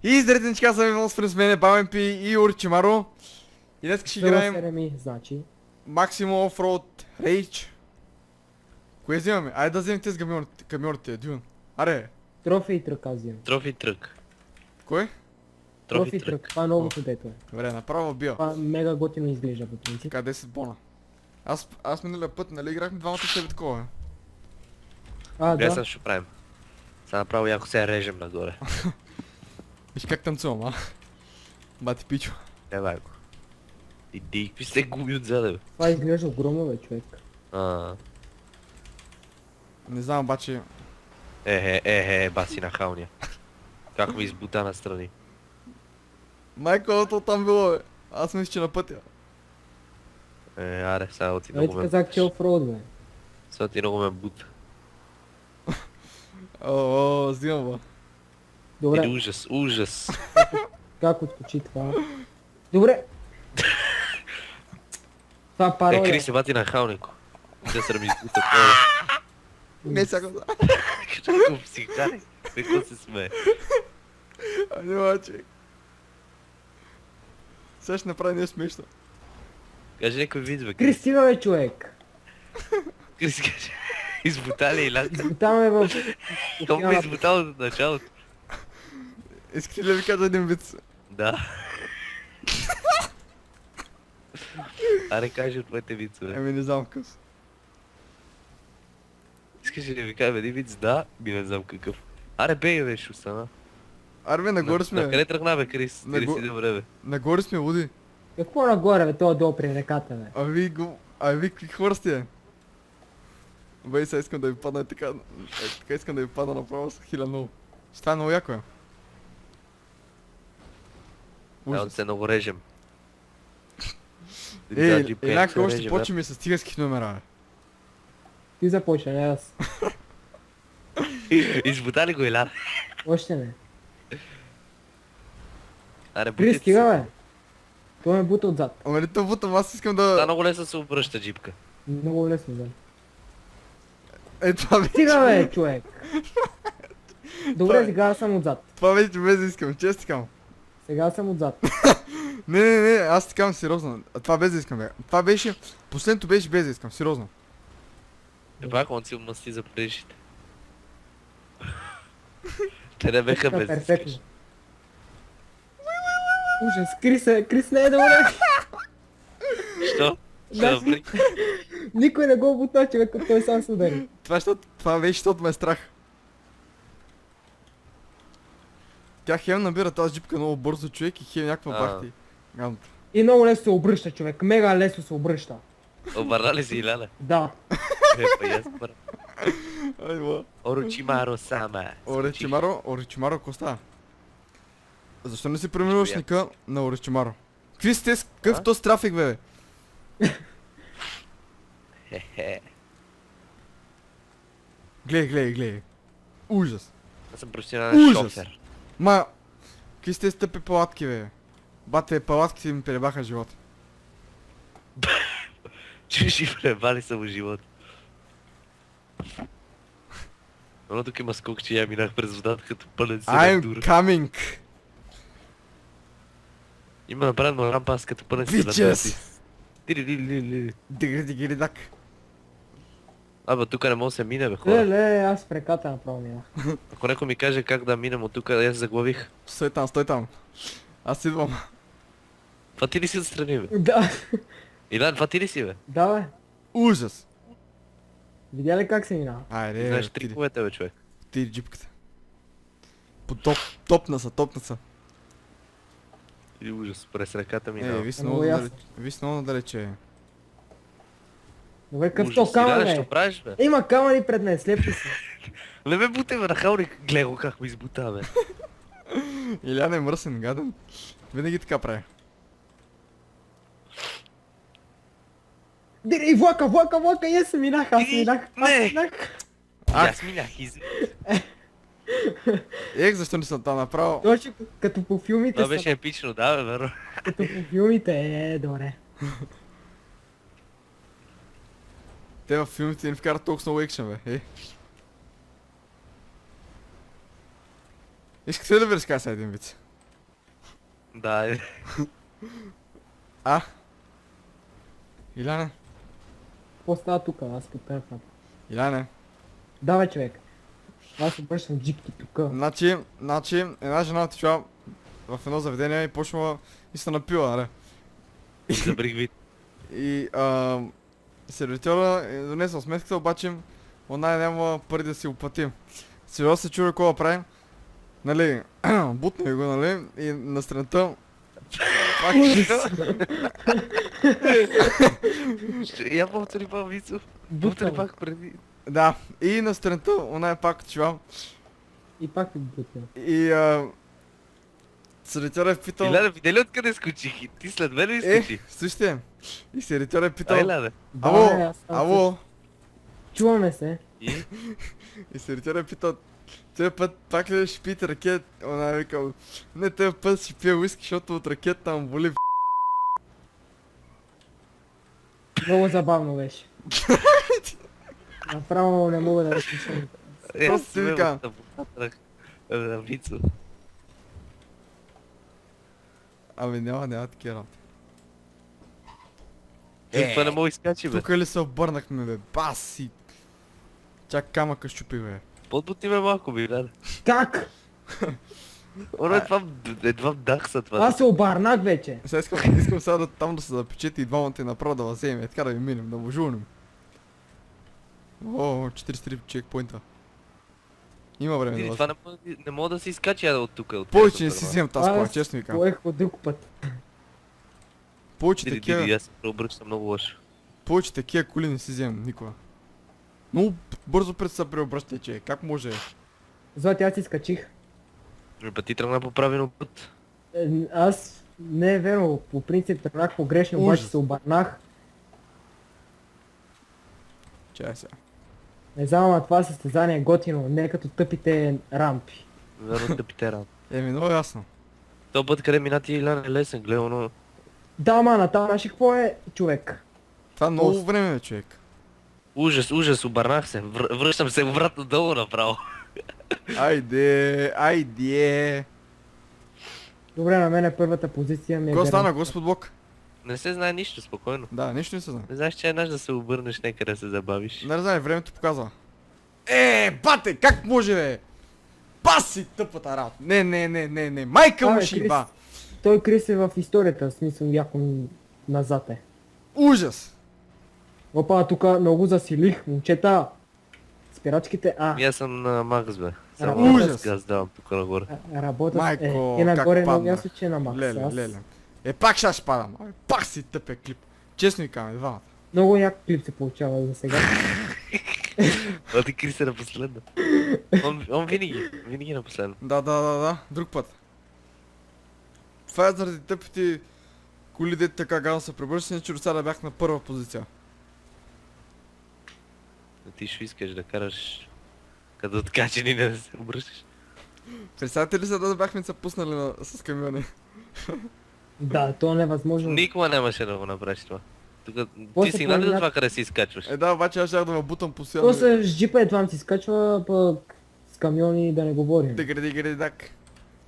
И здравейте, че казваме много с мене, Баменпи и Орчимаро. И днес ще играем Сереми, значи. Maximum Offroad Rage. Кое взимаме? Айде да вземем тези камионите, Дюн. Аре, Трофей трък аз взимам. Трофи трък. кое? Трофей трък, това е новото дето е. Добре, направо бия. Това мега готино изглежда по принцип. Така, 10 бона. Аз миналия път, нали, играхме двамата себе такова. Къде Да. съм ще правим? Сега направо яко се режем нагоре. Виж как танцувам, а? Бати пичо. Давай го. Иди, какви се губи отзаде бе. Това изглежда огромно бе, човек. Не знам обаче. Баси на хауния. Как ми избута настрани. Майко, там било, бе. Аз мисля, че на пътя. Аре, сега ти Нали много ти ме... казах, че е офроуд бе. Сега ти много ме бута. Взимам, ба. Добре, Иди, ужас. как отскочи това? Добре. Това пароля. Кри се бати на хаунико. Те са ми избута това. Не, сега. Какво психари? Какво се смее? Няма, човек. Сега ще направи нещо смешно. Кажи някой вид бе. Крис, стига бе, човек. Крис, кажи. Избута ли и лак? Избутаваме в... Том ме избутал от началото. Искате ли да ви кажа един вид? Да. Аре, кажи от твоите вицове. Еми, не знам къс. Искаш ли да ви кажа един виц? Да, ми не знам какъв. Аре, бей бе, шусана. Арме, нагоре сме. На къде тръгна бе, Крис? Крис, Наго- добре бе. Нагоре сме, луди. Какво нагоре бе, това долу при реката бе? А ви какви хора сте? Бей, сега искам да ви падна така. Така искам да ви падна направо с хиля много. Ще стане много яко, е. Да, Ужас. се много режем. Някакви още почваме с циганските номера, бе. Ти започна, не аз. Избута ли го Илян? Още не. Аре, Крис, бутите стига се. бе. Той ме бута отзад. Ама не то бутам, аз искам Да, да... много лесно се обръща джипка. Много лесно бе. Това вече... Стига бе, човек. Добре, сега съм отзад. Това вече без да искам, често искам. Сега съм отзад. Не, аз ти казвам сериозно. Това без да искам, бе. Това беше... Последното беше без да искам, сериозно. Пак он си умасти за предишите. Те не беха без да Перфектно. искаш. Ужас, Крис не е добре. Що? Значи- Добре. Никой не го бута, човек, като той сам се удари. Това беше, защото ме е страх. Тя хем набира тази джипка много бързо, човек, и хем някаква бахти. Гадното. И много лесно се обръща, човек. Мега лесно се обръща. Обърна ли си Иляна? Да. Па я спър. Айва. Орочимаро сама. Оричимаро, какво става? Защо не си преминуваш Нищо, ника на Оричимаро? Какви сте с какъв този трафик, бе? Хе-хе. Гледай. Ужас. Аз съм професионален Ужас. шофер. Ма, какви сте с тъпи палатки, бе? Бате, палатките ми пребаха живота. Чужи пребали са му живот. Но тук има скок, че я минах през водата като пълен I'm седатур. coming! Има направено рампа аз като пълен Bitches! седатур. Тири-ли-ли-ли. Дигри-дигри-дак. Абе, тук не мога да се мине, бе, хора. Леле, аз в реката направо минах. Ако някой ми каже как да минем от тук, аз заглавих. Стой там. Аз идвам. Това ти ли си отстрани, бе? Да. Илян, това ти ли си, бе? Да бе. Ужас. Видя ли как се минава? Айде, Знаеш отиди. триковете, бе, човек. Отиди джипката. Топна са. Или ужас, през ръката ми. Виж Много много ясно. далече. Виж много надалече. Добре, какъв Ужас, то камън Илян, що бе? правиш, бе? Има камъни пред мен, слепи си. Не ме буте, бе, на хауник. Гледай го как ми избута, бе. Илян е мръсен, гаден. Винаги така прави. Дири, влака, аз минах. Не. Ах. Аз минах, Защо не съм там направо? Точно като по филмите Това са. беше епично, да, бе, верно. Като по филмите, добре. Те във филмите ни вкарат толкова много екшен, бе. Искате ли да ви разкажа един вид? Да, е. А? Иляне? Какво става тук? Аз потърпвам. Иляне? Давай, човек. Аз обръщам джипки тук. Значи, една жена отишла в едно заведение и почнала и се напила, нали? Забрих вид. И сервитьора е донесъл сметката, обаче она няма пари да си оплатим. Сега се чува какво да правим. Нали, бутне го, нали, и на страната пак Я повтори па, Вицо. Повтори пак преди. да, и на страната она е пак отишла И пак ви бутна. и сервитьора е питал... Иляне, видя ли откъде скочих? И ти след мен ли скочи? Слушайте, и сервитьора е питал... Ай, Иляне. Ало, ало, Чуваме се. и сервитьора е питал... Този път пак ли ще пиете ракет? Она е викал... Не, този път ще пия уиски, защото от ракета му боли в... Много забавно беше. Направо не мога да разпишам. Просто ти вика. Вицо. Ами няма такива работи. Това не мога изкачи, бе. Тук ли се обърнахме, бе? Баси! Чак камъка щупи, бе. Подбути ме малко, бе, Иляне. Как? Оно едва дах са това. Аз се обарнах вече. Сега искам сега да, там да се запечете и двамата и направо да въземем. Е така да ви минем, да му жулнем. О, 43 чекпоинта. Има време да Види, вас. това не мога да се изкача от тук. от Повече тяхната не си страна. вземам тази кола, честно ви казвам. поех по друг път. Повече Диди, такива, аз се преобръщам много лошо. повече такива коли не си вземам никога. Много бързо пред се преобръщате, че как може? Злати, аз изкачих. Па ти тръгна по правилно път. Аз не е верно, по принцип тръгнах погрешно, Ужас. обаче се обърнах. Чай сега. Не знам, ама това състезание е готино, не като тъпите рампи. Верно тъпите рам. Еми, много ясно. То път къде мина ти Иляне е лесен, гледа оно. Да, мана, там знаеш ли какво е, човек? Това много Доста. време, бе, човек. Ужас, обърнах се. Връщам се обратно долу направо. Айде. Добре, на мен е първата позиция ми е Какво стана, гарант. Господ Бог? Не се знае нищо, спокойно. Да, нищо не се знае. Не знаеш, че еднъж да се обърнеш, нека да се забавиш. Не знае, времето показва. Бате, как може, бе? Баси тъпата работа. Не, майка му Абе, ще Крис. ба. Той Крис е в историята, в смисъл яко назад е. Ужас. Опа, тук много засилих, момчета. Спирачките, Аз съм на Макс, бе. Само Ужас. Ужас. Аз давам тук нагоре. работят. Майко, е нагоре как много падна. ясно, че е на Макс. Леле. Пак ще падам. Пак си тъпе клип. Честно ви казвам, двамата. Много як клип се получава за сега. А ти Крис е на последно. Он винаги на последно. Да. Друг път. Това е заради тъпите коли, дете така гадно се пребърши, че до сега бях на първа позиция. Ти ще искаш да караш като откачени да се обръщаш. Представете ли се да бяхме се пуснали с камиони? Да, то е невъзможно. Никога нямаше да го направиш това. Тук После ти стигна ли до планина- това къде се изкачваш? Да, обаче аз щях да ме бутам постоянно. После с джипа едва си скачва, пък с камиони да не говорим. Дигри, дак.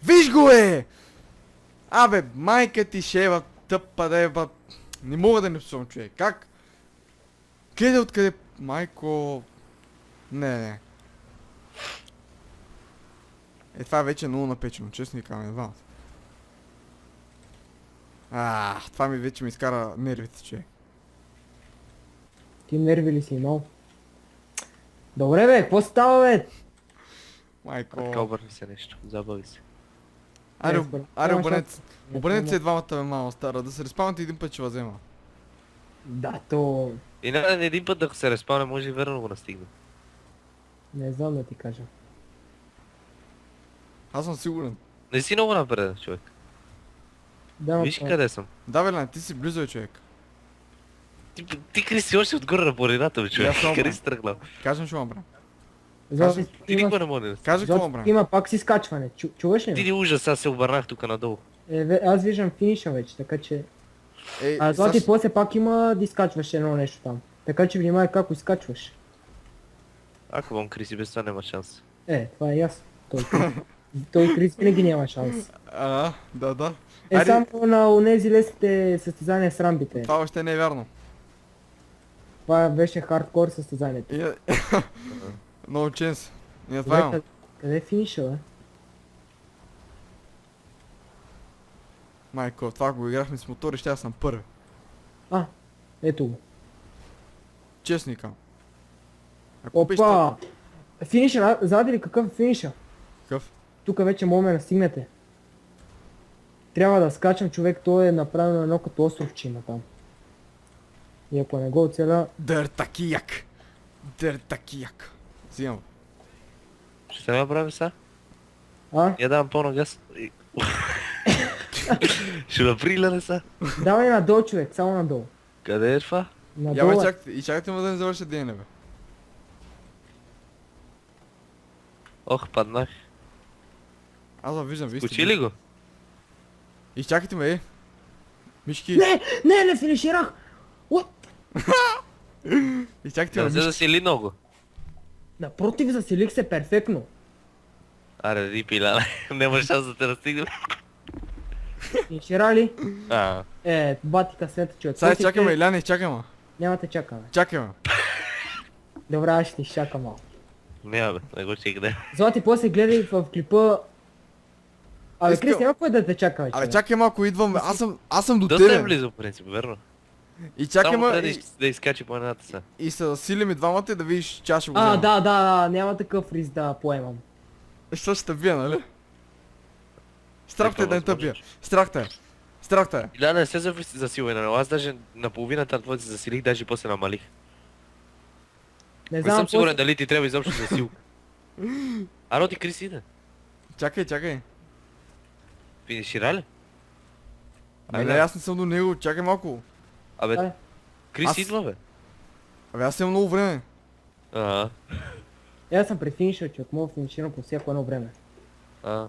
Виж го, е! Абе, майка ти шева, тъпа да е, ба... Не мога да не псувам, човек. Как? Къде откъде? Майко... Не. Това вече е много напечено, честно и казвам, едва. Това ми вече ми изкара нервите, човек. Ти нерви ли си имал? Добре бе, какво става бе? Майко... Така обърни се нещо, забави се. Аре, Не, според- аре, няма обърнете, шанс. обърнете се двамата, бе, мама стара, да се респаунате един път, ще възема. Да, то... И на един път да се респауне, може и верно го настигне. Не знам да ти кажа. Аз съм сигурен. Не си много напред, човек. Да, Виж това- къде съм. Да, Велян, ти си близо, човек. Ти Крис си още отгоре на планината, бе, човек. аз съм, Къде бе. си тръгнал? Кажем, ще мабра. Злати, Ти има- никога не може да си. Кажи какво Злати, мабра. има пак си скачване. Чуваш ли? Ти ужас, аз се обърнах тук надолу. Аз виждам финиша вече, така че... Ей, Злати, Саш, после пак има да изкачваш едно нещо там. Така че внимай как го изкачваш. Ако вам Крис и без това няма шанс. Това е ясно. Той Той Крис винаги няма шанс. Да. Е, Айде. само на онези лесните състезания с рамбите. Това още не е вярно. Това беше хардкор състезанието. No chance. Не това имам. Къде е финиша, бе? Майко, това го играхме с мотор и ще аз съм първи. Ето го. Честника. Ако беше Опа! Финиша, знаете ли какъв е финиша? такъв? Тук вече може да настигнете. Трябва да скачам, човек, той е направено едно като островче има там. И ако не го оцеля... Дъртакияк. Дъртакияк. Взимам. Ще се направи сега? А? Я давам по-на газ. Ще наприля ли са? Давай надолу, човек, само надолу. Къде е това? Я бе Надолу. чакайте му да не завърша ден, бе. Ох, паднах. Аз го виждам, вижте. Скочи ли го? Изчакайте ме, Мишки. Не финиширах! What? Изчакайте Да ме, не се Мишки. засили много. Напротив, заселих се перфектно. Аре, рипи, ляна. Няма шанс да те настигнем. Финишира ли? А, Бати късмета, човек. Сега После чакаме, те- Иляне, чакаме. Няма те чакаме. Чакаме. Добре, аз ще изчакам малко. няма бе, не го чекай. Злати, после гледай в клипа... Абе, Искам- Крис, няма кой да те чака, бе, Абе, човек. чакай малко, идвам. Аз съм до Доста е тебе. близо, в принцип, верно. И чакай Само ме трябва да изкачи по едната са. и се засилим и двамата и да видиш че аз ще го взема. Да, няма такъв риск да поемам. Що ще те бия, нали? Страх те Е, да не това тъпия. възможно. Страх те. Иляна, не се засилвай на него. Аз даже наполовината твоите се засилих, даже после намалих. Не Не знам, съм сигурен после... дали ти трябва изобщо засилка. Аро, ти Крис иде. Чакай. Финишира ли? Не, аз не съм до него, чакай малко. Абе, Ай. Крис Аз- идва, бе. Абе, аз имам много време. А, Аз съм при финиша, човек, мога да финиширам по всяко едно време. а.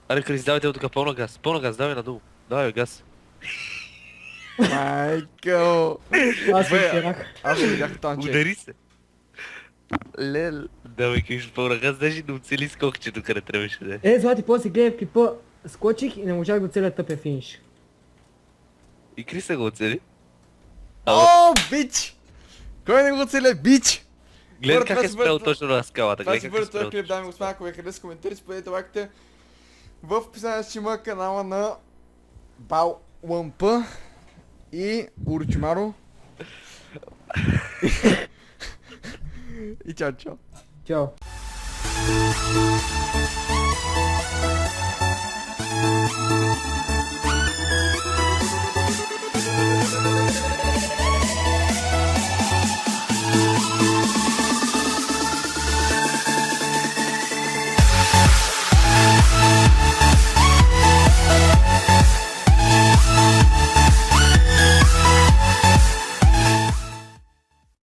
Аре, Крис, давайте от тук пълна газ, давай надолу. Давай газ. Майко. Аз Бе, финиширах. Аз го видях там, че. Удари се. Лел. Давай, кажеш пълна газ, даже не оцели скокчето, къде трябваше да е. Злати, после гледай в клипа, скочих и не можах да целя тъпия финиш. И Криса го оцели. О, бич! Кой не го целя, бич? Гледай Добре, как това е си спрял бъде- точно на скалата. Това Гледай си как е бъде този спрял. клип, дами и господа, ако ви хареса, коментирайте, споделите лайките. В описанието ще има канала на Бал Лампа и Уручимаро. И чао. Чао.